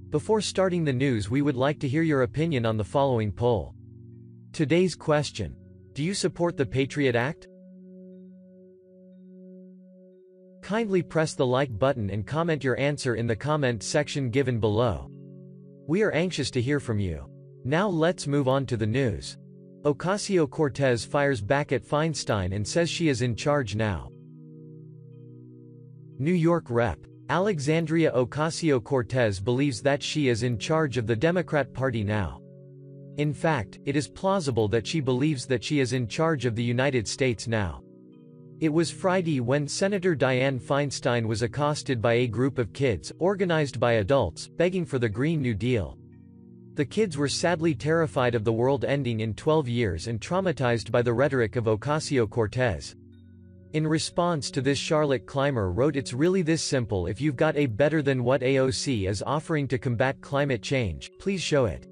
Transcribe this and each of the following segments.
Before starting the news, we would like to hear your opinion on the following poll. Today's question: do you support the Patriot Act? Kindly press the like button and comment your answer in the comment section given below. We are anxious to hear from you. Now let's move on to the news. Ocasio-Cortez fires back at Feinstein and says she is in charge now. New York Rep. Alexandria Ocasio-Cortez believes that she is in charge of the Democrat Party now. In fact, it is plausible that she believes that she is in charge of the United States now. It was Friday when Senator Dianne Feinstein was accosted by a group of kids, organized by adults, begging for the Green New Deal. The kids were sadly terrified of the world ending in 12 years and traumatized by the rhetoric of Ocasio-Cortez. In response to this, Clymer wrote, "It's really this simple. If you've got a better than what AOC is offering to combat climate change, please show it.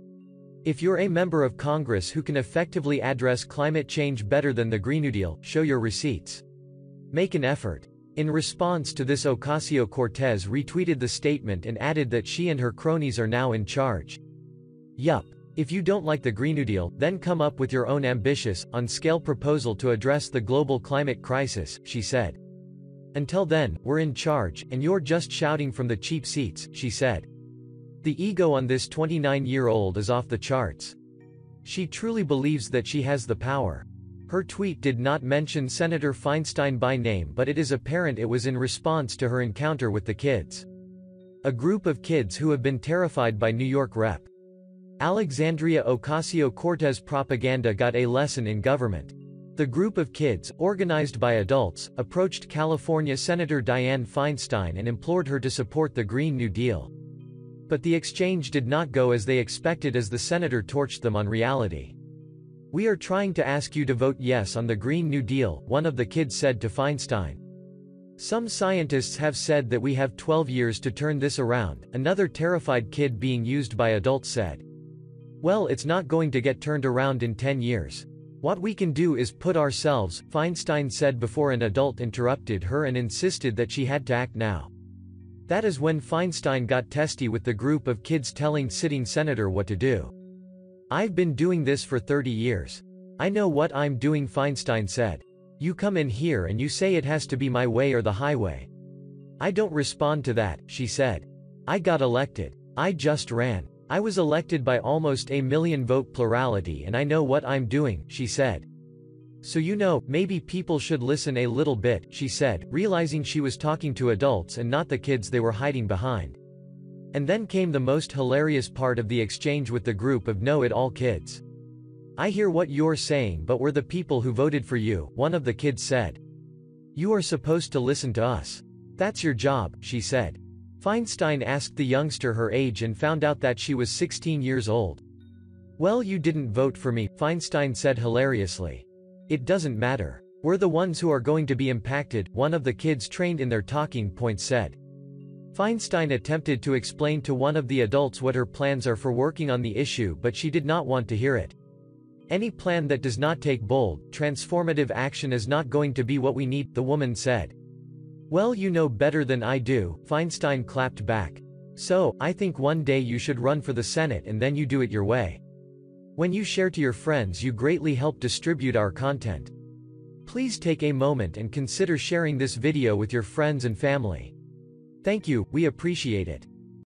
If you're a member of Congress who can effectively address climate change better than the Green New Deal, show your receipts. Make an effort." In response to this, Ocasio-Cortez retweeted the statement and added that she and her cronies are now in charge. Yup. If you don't like the Green New Deal, then come up with your own ambitious, on-scale proposal to address the global climate crisis, she said. Until then, we're in charge, and you're just shouting from the cheap seats, she said. The ego on this 29-year-old is off the charts. She truly believes that she has the power. Her tweet did not mention Senator Feinstein by name, but it is apparent it was in response to her encounter with the kids. A group of kids who have been terrified by New York Rep. Alexandria Ocasio-Cortez propaganda got a lesson in government. The group of kids, organized by adults, approached California Senator Dianne Feinstein and implored her to support the Green New Deal. But the exchange did not go as they expected, as the senator torched them on reality. "We are trying to ask you to vote yes on the Green New Deal," one of the kids said to Feinstein. "Some scientists have said that we have 12 years to turn this around," another terrified kid being used by adults said. "Well, it's not going to get turned around in 10 years. What we can do is put ourselves," Feinstein said before an adult interrupted her and insisted that she had to act now. That is when Feinstein got testy with the group of kids, telling sitting senator what to do. "I've been doing this for 30 years. I know what I'm doing," Feinstein said. "You come in here and you say it has to be my way or the highway. I don't respond to that," she said. "I got elected. I just ran. I was elected by almost a million vote plurality and I know what I'm doing," she said. "So maybe people should listen a little bit," she said, realizing she was talking to adults and not the kids they were hiding behind. And then came the most hilarious part of the exchange with the group of know-it-all kids. "I hear what you're saying, but we're the people who voted for you," one of the kids said. "You are supposed to listen to us. That's your job," she said. Feinstein asked the youngster her age and found out that she was 16 years old. "Well, you didn't vote for me," Feinstein said hilariously. "It doesn't matter. We're the ones who are going to be impacted," one of the kids trained in their talking points said. Feinstein attempted to explain to one of the adults what her plans are for working on the issue, but she did not want to hear it. "Any plan that does not take bold, transformative action is not going to be what we need," the woman said. "Well, you know better than I do," Feinstein clapped back. "So, I think one day you should run for the Senate and then you do it your way. When you share to your friends, you greatly help distribute our content. Please take a moment and consider sharing this video with your friends and family. Thank you, we appreciate it."